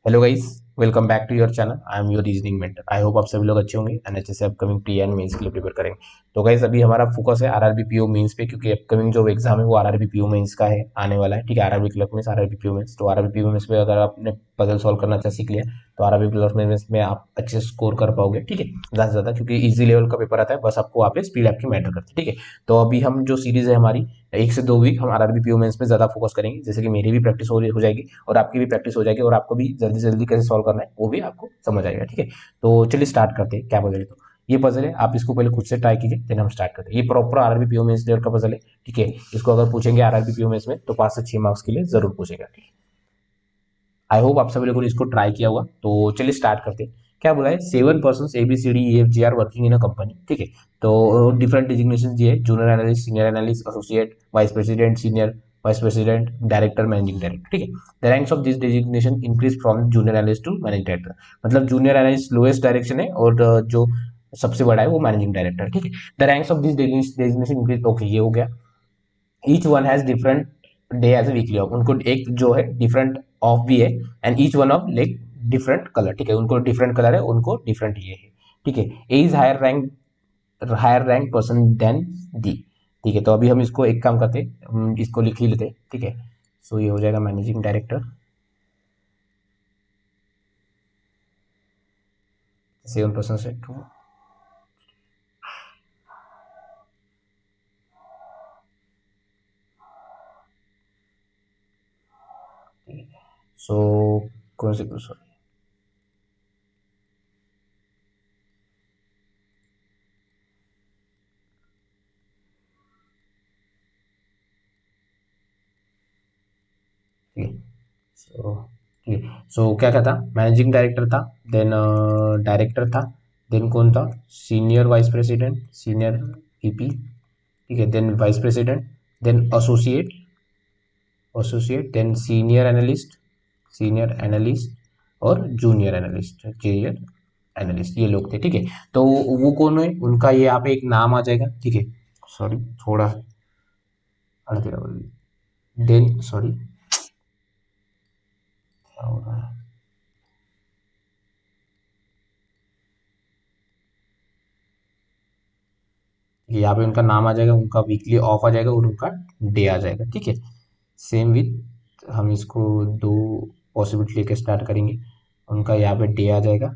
Hello guys, welcome back to your channel. I am your reasoning mentor. I hope आप सभी लोग अच्छे होंगे एंड अच्छे से अपकमिंग प्री एंड मेंस के लिए प्रिपेयर करेंगे। तो गाइस, अभी हमारा फोकस है आरआरबी पीओ मेंस पे, क्योंकि अपकमिंग जो एग्जाम है वो आरआरबी पीओ मेंस का है, आने वाला है। ठीक है, आरआरबी क्लर्क में आरआरबी पीओ मेंस। तो आरआरबी पीओ मेंस पे अगर आपने पजल सॉल्व करना अच्छा सीख लिया तो आरआरबी क्लर्क मेंस में आप अच्छे स्कोर कर पाओगे। ठीक है, ज्यादा से ज्यादा, क्योंकि इजी लेवल का पेपर आता है, बस आपको वहाँ पे स्पीड आपकी मैटर करती है। ठीक है, तो अभी हम जो सीरीज है हमारी 1 से 2 वीक हम आरआरबी पीओ मेंस पे ज्यादा फोकस करेंगे, जैसे कि मेरी भी प्रैक्टिस हो जाएगी और आपकी भी प्रैक्टिस हो जाएगी और आपको भी जल्दी से जल्दी कैसे सॉल्व करना है वो भी आपको समझ आएगा। ठीक है, तो चलिए स्टार्ट करते हैं। क्या पजल है? तो ये पजल है, आप इसको पहले खुद से ट्राई कीजिए, देन हम स्टार्ट करते हैं। ये proper RRB PO mains level का पजल है। ठीक है, इसको अगर पूछेंगे आरआरबी पीओ मेंस में तो 5 से 6 मार्क्स के लिए जरूर पूछेगा। ठीक है, आई होप आप सभी लोगों ने इसको ट्राई किया हुआ। तो चलिए स्टार्ट करते हैं। क्या बोला है? 7 person ABCDEFG are working in a company. ठीक है, तो डिफरेंट डिजिग्नेशन दिए: junior analyst, senior analyst, associate, vice president, senior vice president, director, managing director. ठीक है, the ranks of this designation increase from junior analyst to managing director. मतलब junior analyst lowest direction है और जो सबसे बड़ा है वो मैनेजिंग डायरेक्टर। ठीक है, the ranks of this designation increase. Okay, ये हो गया। Each one has different day as a weekly off. उनको एक जो है डिफरेंट ऑफ भी है and each one of like different colour. ठीक है, उनको डिफरेंट कलर है, उनको डिफरेंट ये है। ठीक है, A is higher rank person than D. ठीक है, तो अभी हम इसको एक काम करते हैं, हम इसको लिख ही लेते। ठीक है, सो ये हो जाएगा मैनेजिंग डायरेक्टर 7% से 2। सो कौन से सॉरी, ठीक है, सो ठीक है, सो क्या क्या था? मैनेजिंग डायरेक्टर था, देन डायरेक्टर था, देन कौन था? Senior vice president, senior VP. ठीक है, then vice president, then associate, then senior analyst और जूनियर एनालिस्ट, ये लोग थे। ठीक है, तो वो कौन है? उनका ये यहाँ पे एक नाम आ जाएगा। ठीक है, सॉरी थोड़ा देन सॉरी, क्या हो रहा है? यहाँ पे उनका नाम आ जाएगा, उनका वीकली ऑफ आ जाएगा और उनका डे आ जाएगा। ठीक है, सेम विथ हम इसको दो पॉसिबिलिटी लेके स्टार्ट करेंगे। उनका यहाँ पे डे आ जाएगा,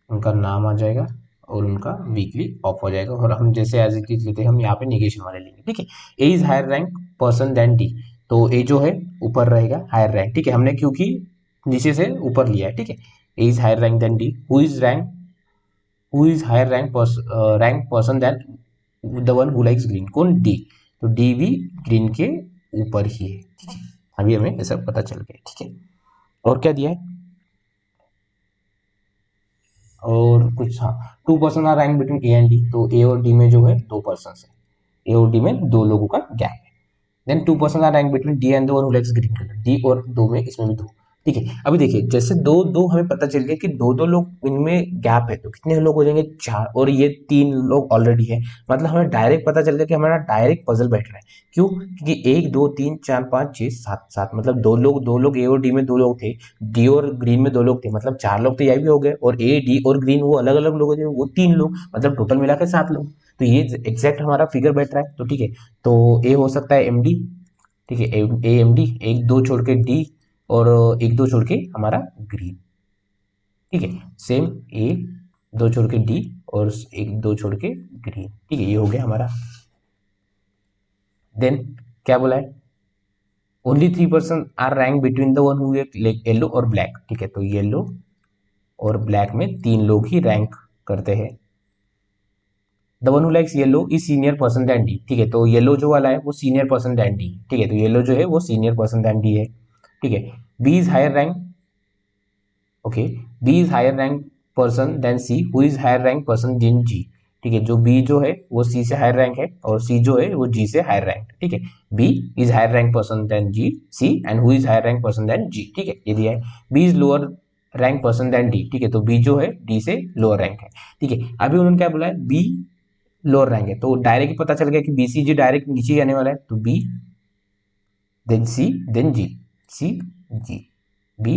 उनका नाम आ जाएगा और उनका वीकली ऑफ हो जाएगा। और हम जैसे एज इट इज लेते हैं, हम यहाँ पे निगेशन वाले लेंगे। ठीक है, A is higher rank person than D. तो ए जो है ऊपर रहेगा, हायर रैंक। ठीक है, हमने क्योंकि नीचे से ऊपर लिया है। ठीक है, A is higher rank than D. Who is higher rank person than the one who likes green. कौन? डी। तो डी भी ग्रीन के ऊपर ही है। ठीक है, अभी हमें ऐसा पता चल गया। ठीक है, और क्या दिया है? और कुछ, हाँ, 2 person are rank between A and D. तो ए और डी में जो है 2 पर्सन है, ए और डी में दो लोगों का गैप है। Then 2 person are rank between D and the one who likes green colour. D और दो में, इसमें भी दो। ठीक है, अभी देखिए, जैसे दो दो हमें पता चल गया कि दो दो लोग इनमें गैप है, तो कितने लोग हो जाएंगे? 4, और ये 3 लोग ऑलरेडी है। मतलब हमें डायरेक्ट पता चल गया कि हमारा डायरेक्ट पजल बैठ रहा है। क्यों? क्योंकि 1 2 3 4 5 6 7 7, मतलब दो लोग ए और डी में दो लोग थे, डी और ग्रीन में दो लोग थे, मतलब 4 लोग तो यही भी हो गए, और ए डी और ग्रीन वो अलग अलग लोग हो, वो 3 लोग, मतलब टोटल मिला के 7 लोग। तो ये एग्जैक्ट हमारा फिगर बैठ रहा है। तो ठीक है, तो ए हो सकता है एमडी। ठीक है, ए एम डी, एक दो छोड़ के डी, और एक दो छोड़ के हमारा ग्रीन। ठीक है, सेम ए, दो छोड़ के डी, और एक दो छोड़ के ग्रीन। ठीक है, ये हो गया हमारा। देन क्या बोला है? Only 3 person are rank between the one who yellow और ब्लैक। ठीक है, तो येलो और ब्लैक में 3 लोग ही रैंक करते हैं। The one who likes yellow is senior person than D. ठीक है, तो येलो जो वाला है वो सीनियर पर्सन दैन डी। ठीक है, तो येलो जो है वो सीनियर पर्सन दैन डी है। ठीक है, B is higher rank. Okay, B is higher rank person than C who is higher rank person than G. ठीक है, जो बी जो है वो सी से हायर रैंक है और सी जो है वो जी से हायर रैंक। ठीक है, B is higher rank person than G C and who is higher rank person than G. ठीक है, ये दिया है। B is lower rank person than D. ठीक है, तो बी जो है डी से लोअर रैंक है। ठीक है, अभी उन्होंने क्या बोला है? बी लोअर रैंक है, तो डायरेक्ट पता चल गया कि बी सी जी डायरेक्ट नीचे ही आने वाला है। तो B then C then G, C G, B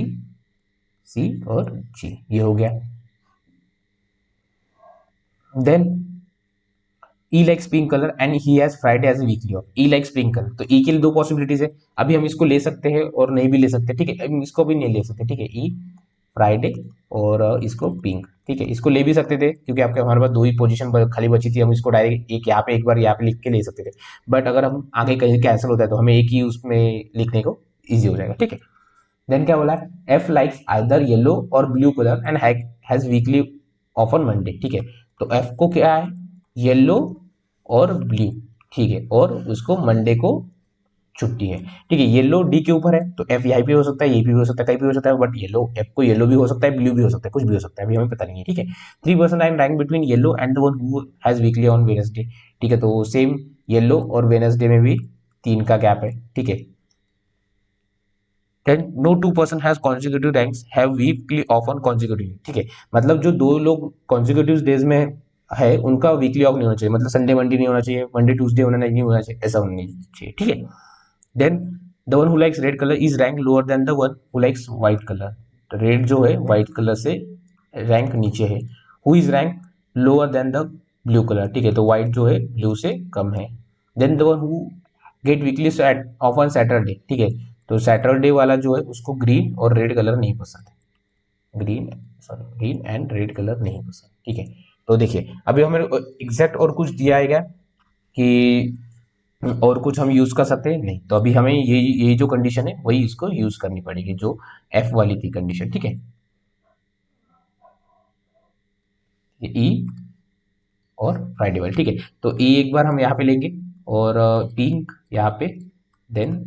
C और जी, ये हो गया। Then E likes pink colour and he has Friday as weekly off. E likes pink colour, तो ई के लिए दो पॉसिबिलिटीज है। अभी हम इसको ले सकते हैं और नहीं भी ले सकते, ठीक है। हम इसको भी नहीं ले सकते, ठीक है। ई फ्राइडे और इसको पिंक, ठीक है। इसको ले भी सकते थे क्योंकि आपके हमारे पास दो ही पोजीशन खाली बची थी, हम इसको डायरेक्ट एक यहाँ पे एक बार यहाँ पे लिख के ले सकते थे। बट अगर हम आगे कहीं कैंसिल होता है तो हमें एक ही उसमें लिखने को ईजी हो जाएगा, ठीक है। देन क्या बोला है, एफ लाइक्स आइदर येलो और blue colour and has weekly off on Monday, ठीक है। तो एफ को क्या है, येलो और ब्लू, ठीक है, और उसको मंडे को छुट्टी है, ठीक है। येलो डी के ऊपर है तो एफ यहाँ पे हो सकता है, ये भी हो सकता है, कहीं भी हो सकता है, बट येलो एफ को येलो भी हो सकता है, ब्लू भी हो सकता है, कुछ भी हो सकता है, अभी हमें पता नहीं है, ठीक है। 3% I am rank between yellow and the one who has weekly on Wednesday, ठीक है। तो सेम येलो और वेडनेसडे में भी 3 का गैप है, ठीक है। Then no two person has consecutive ranks have weekly off on consecutive, ठीक है। मतलब जो दो लोग कॉन्जिक्यूटिव डेज में है उनका वीकली ऑफ नहीं होना चाहिए, मतलब संडे मंडे नहीं होना चाहिए, मंडे ट्यूसडे होना नहीं होना चाहिए, ऐसा होना नहीं चाहिए, ठीक है। Then the one who likes red colour is rank lower than the one who likes white colour. तो रेड जो है व्हाइट कलर से रैंक नीचे है। Who is rank lower than the blue colour, ठीक है। तो व्हाइट जो है ब्लू से कम है। Then the one who get weekly off on Saturday, ठीक है। तो सैटरडे वाला जो है उसको ग्रीन और रेड कलर नहीं पसंद है, ग्रीन एंड रेड कलर नहीं पसंद, ठीक है। तो देखिए अभी हमें एग्जैक्ट और कुछ दिया आएगा कि और कुछ हम यूज कर सकते हैं नहीं, तो अभी हमें ये जो कंडीशन है वही इसको यूज करनी पड़ेगी, जो एफ वाली थी कंडीशन, ठीक है। ई और फ्राइडे वाली, ठीक है। तो ई एक बार हम यहाँ पे लेंगे और पिंक यहाँ पे, देन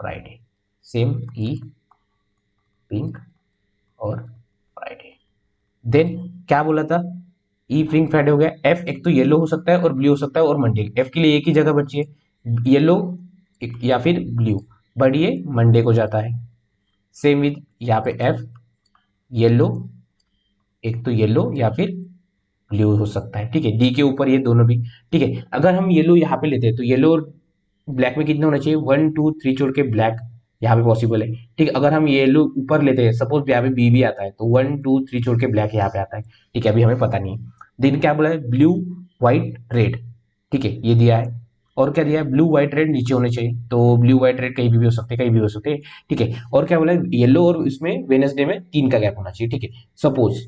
फ्राइडे, सेम ई पिंक और फ्राइडे। देन क्या बोला था, ई पिंक फ्राइडे हो गया। एफ एक तो येलो हो सकता है और ब्लू हो सकता है और मंडे, एफ के लिए एक ही जगह बची है, येलो या फिर ब्लू, बट ये मंडे को जाता है। सेम विद यहाँ पे एफ येलो, एक तो येलो या फिर ब्लू हो सकता है, ठीक है। डी के ऊपर ये दोनों भी, ठीक है। अगर हम येलो यहाँ पे लेते हैं तो येलो और ब्लैक में कितना होना चाहिए, 1 2 3 छोड़ के ब्लैक यहाँ पे पॉसिबल है, ठीक है। अगर हम येलो ऊपर लेते हैं, सपोज यहाँ पे बी भी आता है, तो 1 2 3 छोड़ के ब्लैक यहाँ पे आता है, ठीक है। अभी हमें पता नहीं है। दिन क्या बोला है, ब्लू व्हाइट रेड, ठीक है, ये दिया है। और क्या दिया है, ब्लू व्हाइट रेड नीचे होने चाहिए, तो ब्लू व्हाइट रेड कहीं भी हो सकते हैं, कहीं भी हो सकते हैं, ठीक है। और क्या बोला है, येलो और इसमें वेनसडे में 3 का गैप होना चाहिए, ठीक है। सपोज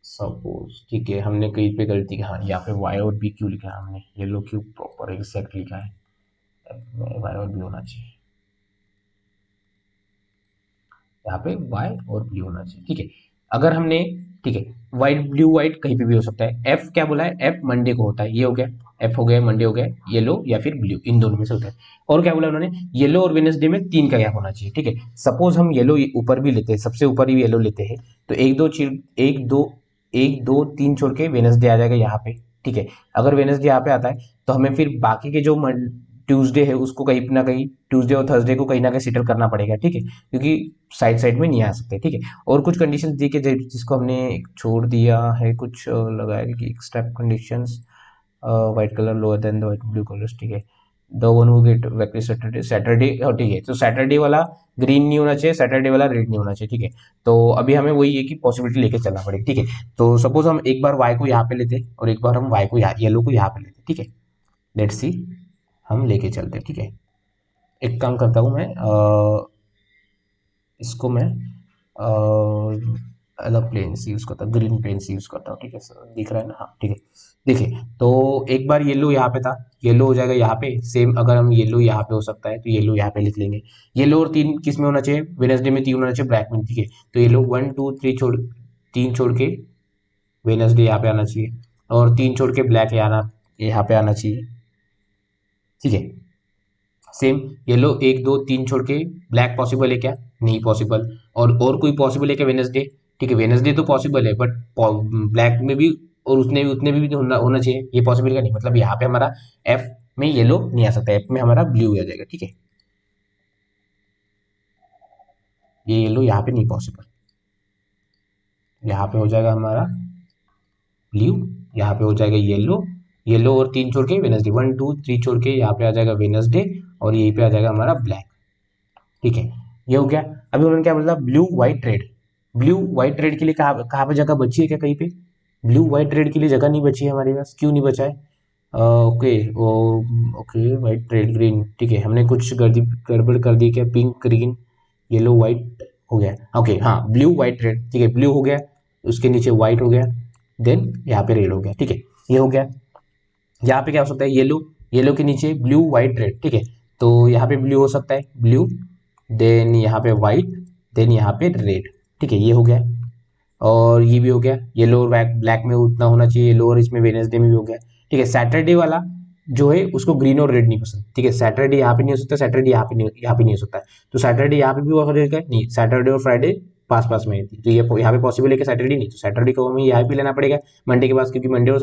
सपोज ठीक है, हमने कहीं पे गलती की, हाँ यहाँ पे वाई और बी क्यों लिखा है हमने, येलो क्यों प्रॉपर एग्जैक्ट लिखा है, वाई और बी होना चाहिए, यहाँ पे वाई और बी होना चाहिए, ठीक है। अगर हमने, ठीक है, व्हाइट ब्लू व्हाइट कहीं पे भी हो सकता है। एफ क्या बोला है, एफ मंडे को होता है, ये हो गया, एफ हो गया मंडे हो गया, येलो या फिर ब्लू, इन दोनों में से होता है। और क्या बोला उन्होंने, येलो और वेडनेसडे में 3 का गैप होना चाहिए, ठीक है। सपोज हम येलो ऊपर भी लेते हैं, सबसे ऊपर ही येलो लेते हैं, तो एक दो तीन छोड़ के वेडनेसडे आ जाएगा यहाँ पे, ठीक है। अगर वेडनेसडे यहाँ पे आता है तो हमें फिर बाकी के जो ट्यूसडे है उसको कहीं ना कहीं, ट्यूसडे और थर्सडे को कहीं ना कहीं सेटल करना पड़ेगा, ठीक है, क्योंकि साइड साइड में नहीं आ सकते, ठीक है। और कुछ कंडीशंस दी के जिसको हमने छोड़ दिया है, कुछ लगाया कि extra conditions, white colour lower than the white blue colours, ठीक है। The one who gate vector Saturday, ठीक है। तो सैटरडे वाला ग्रीन नहीं होना चाहिए, सैटरडे वाला रेड नहीं होना चाहिए, ठीक है। तो अभी हमें वही है कि पॉसिबिलिटी लेके चलना पड़ेगा, ठीक है। तो सपोज हम एक बार वाई को यहाँ पे लेते और एक बार हम वाई को यहाँ, येलो को यहाँ पे लेते, ठीक है। लेट्स सी, हम लेके चलते, ठीक है। एक काम करता हूँ मैं, इसको मैं अलग प्लेन से यूज करता हूँ, ग्रीन प्लेन से यूज करता हूँ, ठीक है सर, दिख रहा है ना, हाँ ठीक है। देखिए तो एक बार येलो यहाँ पे था, येलो हो जाएगा यहाँ पे, सेम अगर हम येलो यहाँ पे हो सकता है तो येलो यहाँ पे लिख लेंगे। येलो और 3 किस में होना चाहिए, वेनसडे में 3 होना चाहिए, ब्लैक में, ठीक है। तो येलो 1 2 3 छोड़, 3 छोड़ के वेनसडे यहाँ पे आना चाहिए, और 3 छोड़ के ब्लैक यहाँ पे आना चाहिए, ठीक है। सेम येलो 1 2 3 छोड़ के ब्लैक पॉसिबल है क्या, नहीं पॉसिबल। और कोई पॉसिबल है क्या, वेनसडे, ठीक है, वेनसडे तो पॉसिबल है, बट ब्लैक में भी और उतने में भी होना चाहिए, ये पॉसिबल का नहीं, मतलब यहाँ पे हमारा एफ में येलो नहीं आ सकता, एफ में हमारा ब्लू आ जाएगा, ठीक है। ये येलो यहाँ पे नहीं पॉसिबल, यहाँ पे हो जाएगा हमारा ब्लू, यहाँ पे हो जाएगा येलो, येलो और 3 छोड़ के वेनसडे, 1 2 3 छोड़ के यहाँ पे आ जाएगा वेनसडे, और यहीं पे आ जाएगा हमारा ब्लैक, ठीक है। ये हो गया। अभी उन्होंने क्या बोला, blue white red. Blue white red के लिए कहाँ कहाँ पे जगह बची है क्या कहीं पे? ब्लू व्हाइट रेड के लिए जगह नहीं बची है हमारे पास, क्यों नहीं बचा है? ओके वो, ओके व्हाइट रेड ग्रीन, ठीक है, हमने कुछ गड़बड़ कर दी क्या? पिंक ग्रीन येलो व्हाइट हो गया, ओके हाँ, ब्लू व्हाइट रेड, ठीक है, ब्लू हो गया, उसके नीचे व्हाइट हो गया, देन यहाँ पे रेड हो गया, ठीक है, ये हो गया। यहाँ पे क्या हो सकता है? येलो, येलो के नीचे ब्लू व्हाइट रेड, ठीक है, तो यहाँ पे ब्लू हो सकता है, ब्लू, देन यहाँ पे व्हाइट, देन यहाँ पे रेड, ठीक है, ये हो गया। और ये भी हो गया, येलो और ब्लैक में उतना होना चाहिए येलो, और इसमें वेनेसडे में भी हो गया, ठीक है। सैटरडे वाला जो है उसको ग्रीन और रेड नहीं पसंद, ठीक है, सैटरडे यहाँ पे नहीं हो सकता, सैटरडे यहाँ पे नहीं हो सकता है, तो सैटरडे यहाँ पे भी हो जाएगा नहीं, सैटरडे और फ्राइडे पास पास में है, तो ये यहाँ पे पॉसिबल है कि सैटरडे नहीं, तो सैटरडे को हमें यहाँ पे लेना पड़ेगा मंडे के पास, क्योंकि मंडे और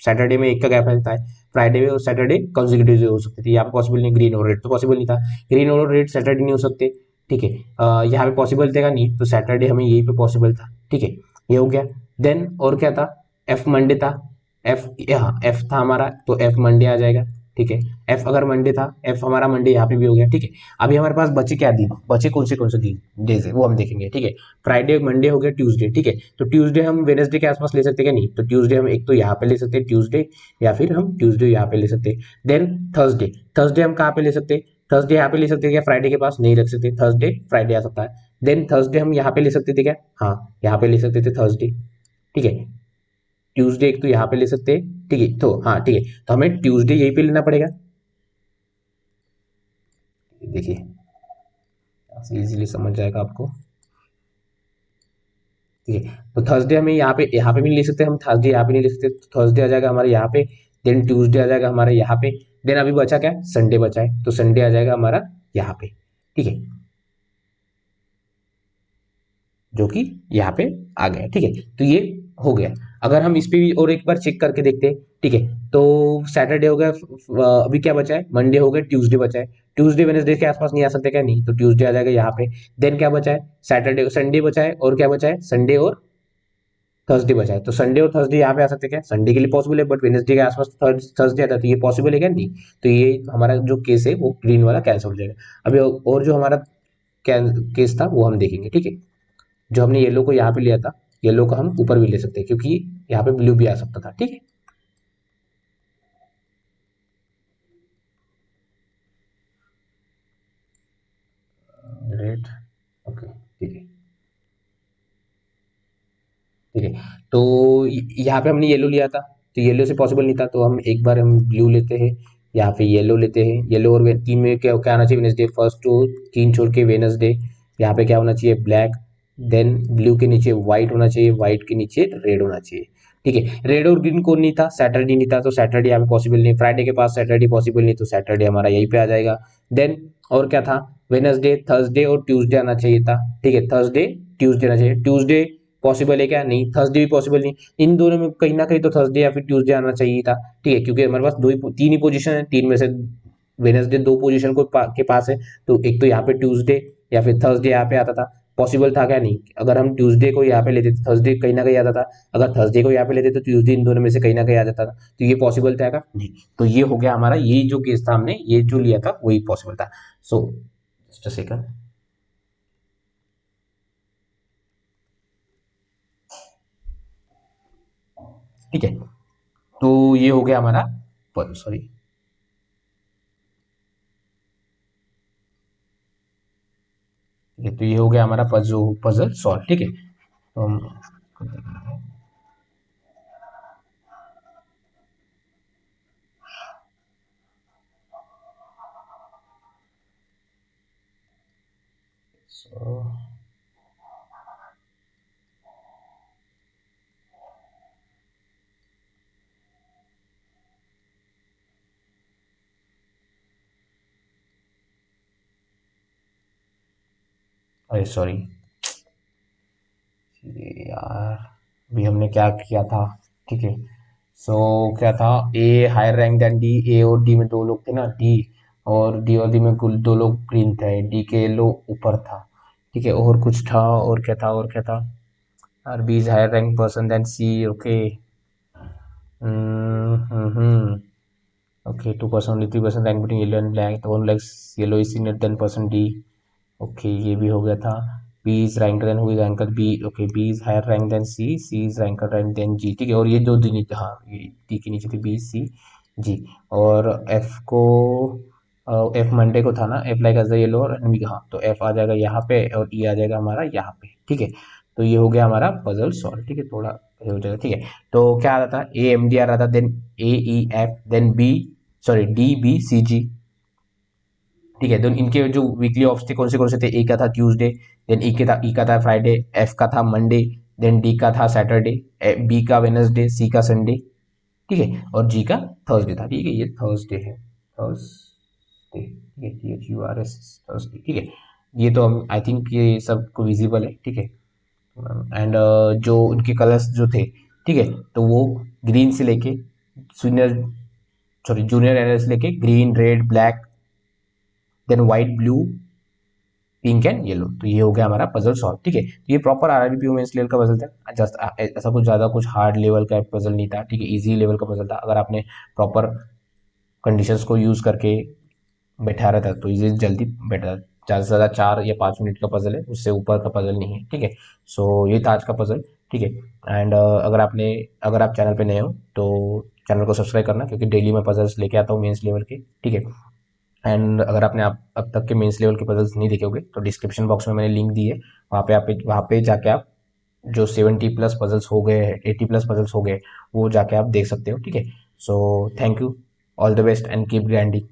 सैटरडे में एक का गैप रहता है, फ्राइडे में और सैटरडे कंसेक्यूटिव हो सकते थे, यहाँ पे पॉसिबल नहीं, ग्रीन और रेड तो पॉसिबल नहीं था, ग्रीन और रेड सैटरडे नहीं हो सकते, ठीक है। यहाँ पे पॉसिबल देगा नहीं, तो सैटरडे हमें यही पे पॉसिबल था, ठीक है, ये हो गया। देन और क्या था? एफ मंडे था, एफ यहाँ एफ था हमारा, तो एफ मंडे आ जाएगा, ठीक है, एफ अगर मंडे था, एफ हमारा मंडे यहाँ पे भी हो गया, ठीक है। अभी हमारे पास बचे क्या दिन, बचे कौन से दिन डेज है वो हम देखेंगे, ठीक है। फ्राइडे मंडे हो गया, ट्यूसडे, ठीक है, तो ट्यूसडे हम वेनेसडे के आसपास ले सकते हैं क्या? नहीं, तो ट्यूसडे हम एक तो यहाँ पे ले सकते हैं ट्यूसडे, या फिर हम ट्यूसडे यहाँ पे ले सकते हैं। देन थर्सडे, थर्सडे हम कहाँ पे ले सकते हैं? थर्सडे यहाँ पे ले सकते हैं क्या? फ्राइडे के पास नहीं रख सकते, थर्सडे फ्राइडे आ सकता है। देन थर्सडे हम यहाँ पे ले सकते थे क्या? हाँ, यहाँ पे ले सकते थे थर्सडे, ठीक है। ट्यूसडे एक तो यहाँ पे ले सकते हैं, ठीक है, तो हाँ ठीक है, तो हमें ट्यूसडे यहीं पे लेना पड़ेगा, देखिए इजीली समझ जाएगा आपको, ठीक है। तो थर्सडे हमें यहाँ पे भी नहीं ले सकते, हम थर्सडे यहाँ पे नहीं ले सकते, तो थर्सडे आ जाएगा हमारे यहाँ पे, देन ट्यूसडे आ जाएगा हमारे यहाँ पे, देन अभी बचा क्या? संडे बचा है, तो संडे आ जाएगा हमारा यहाँ पे, ठीक है, जो कि यहाँ पे आ गया, ठीक है, तो ये हो गया। अगर हम इस पे भी और एक बार चेक करके देखते हैं, ठीक है, तो सैटरडे हो गया, अभी क्या बचा है? मंडे हो गया, ट्यूसडे बचा है, ट्यूसडे वेडनेसडे के आसपास नहीं आ सकते क्या? नहीं, तो ट्यूसडे आ जाएगा यहाँ पे। देन क्या बचा है? सैटरडे संडे बचा है, और क्या बचा है? संडे और थर्सडे बचा है, तो संडे और थर्सडे यहाँ पे आ सकते हैं क्या? संडे के लिए पॉसिबल है, बट वेडनेसडे के आसपास थर्सडे आता है, तो ये पॉसिबल है क्या? नहीं, तो ये हमारा जो केस है वो ग्रीन वाला कैंसिल हो जाएगा। अभी और जो हमारा केस था वो हम देखेंगे, ठीक है। जो हमने येलो को यहाँ पे लिया था, येलो को हम ऊपर भी ले सकते हैं, क्योंकि यहाँ पे ब्लू भी आ सकता था, ठीक है। रेड, ओके, ठीक है, ठीक है, तो यहाँ पे हमने येलो लिया था, तो येलो से पॉसिबल नहीं था, तो हम एक बार हम ब्लू लेते हैं, यहाँ पे येलो लेते हैं, येलो और तीन में क्या क्या आना चाहिए? वेनसडे फर्स्ट टू, तीन छोड़ के वेनसडे, यहाँ पे क्या होना चाहिए? ब्लैक, देन ब्लू के नीचे व्हाइट होना चाहिए, व्हाइट के नीचे रेड होना चाहिए, ठीक है। रेड और ग्रीन कौन नहीं था? सैटरडे नहीं था, तो सैटरडे यहाँ पे पॉसिबल नहीं, फ्राइडे के पास सैटरडे पॉसिबल नहीं, तो सैटरडे हमारा यहीं पे आ जाएगा। देन और क्या था? वेनसडे, थर्सडे और ट्यूसडे आना चाहिए था, ठीक है, थर्सडे ट्यूसडे आना चाहिए, ट्यूसडे पॉसिबल है क्या? नहीं, थर्सडे भी पॉसिबल नहीं, इन दोनों में कहीं ना कहीं तो थर्सडे या फिर ट्यूसडे आना चाहिए था, ठीक है, क्योंकि हमारे पास तीन ही पोजीशन है, तीन में से वेनसडे दो पोजीशन के पास है, तो एक तो यहाँ पे ट्यूसडे या फिर थर्सडे यहाँ पे आता था, पॉसिबल था क्या? नहीं, अगर हम ट्यूसडे को यहाँ पे लेते तो थर्सडे कहीं ना कहीं आता था, अगर थर्सडे को यहाँ पे लेते तो ट्यूसडे इन दोनों में से कहीं ना कहीं आ जाता था, तो ये पॉसिबल था क्या? नहीं, तो ये हो गया हमारा, ये जो केस था हमने ये जो लिया था वही पॉसिबल था। सो जस्ट अ सेकंड, ठीक है, तो ये हो गया हमारा, सॉरी, ठीक है, तो ये हो गया हमारा पजल सॉल्व, ठीक है, तो हम so, अरे सॉरी यार, अभी हमने क्या किया था, ठीक है, सो क्या था? A higher rank than D, A और डी में दो लोग थे ना, डी और डी, और डी में कुल दो लोग ग्रीन थे, डी के लो ऊपर था, ठीक है, और कुछ था, और क्या था, और क्या था? और B is higher rank person than C, okay, okay, 2% only 3% rank between yellow and black, the one likes yellow is senior than person D, okay ये भी हो गया था। B is ranker than who is ranker B, okay B is higher rank than C is ranker rank than G, ठीक है। और ये जो दी नीचे, हाँ ये डी के नीचे थी बी सी जी। और एफ को, एफ मंडे को था ना, F like as the yellow और एनवी, हाँ तो एफ आ जाएगा यहाँ पे और ई आ जाएगा हमारा यहाँ पे, ठीक है। तो ये हो गया हमारा पजल सॉल्व, ठीक है, थोड़ा ये हो जाएगा, ठीक है। तो क्या आ रहा था, ए एम डी आ रहा था, then A E F, then B, sorry D B C G, ठीक है। तो इनके जो वीकली ऑफ्स थे कौन से थे, ए का था ट्यूसडे, देन ई का था फ्राइडे, एफ का था मंडे, देन डी का था सैटरडे, बी का वेनसडे, सी का संडे, ठीक है, और जी का थर्सडे था, ठीक है। ये थर्सडे है, थर्सडे, ठीक है, T H U R S, Thursday, ठीक है। ये तो आई थिंक ये सबको विजिबल है, ठीक है। एंड जो उनके कलर्स जो थे, ठीक है, तो वो ग्रीन से लेके जूनियर, सॉरी जूनियर एनएस लेके green red black, then white blue pink and yellow, तो ये हो गया हमारा पजल सॉल्व, ठीक है। तो ये proper RRB PO mains level का पजल था, जस्ट ऐसा कुछ ज्यादा कुछ हार्ड लेवल का पजल नहीं था, ठीक है, इजी लेवल का पजल था। अगर आपने प्रॉपर कंडीशंस को यूज करके बैठा रहता है तो इजी जल्दी बैठा, ज़्यादा से ज़्यादा 4 या 5 मिनट का पजल है, उससे ऊपर का पजल नहीं है, ठीक है। सो ये था आज का पजल, ठीक है। एंड अगर आप चैनल पे नए हो तो चैनल को सब्सक्राइब करना, क्योंकि डेली मैं पजल्स लेके आता हूँ मेंस लेवल के, ठीक है। एंड अगर आपने आप अब तक के मेंस लेवल के पजल्स नहीं देखे होंगे तो डिस्क्रिप्शन बॉक्स में मैंने लिंक दी है, वहाँ पे जाके आप जो 70+ पजल्स हो गए, 80+ पजल्स हो गए, वो जाके आप देख सकते हो, ठीक है। So thank you, all the best and keep grinding.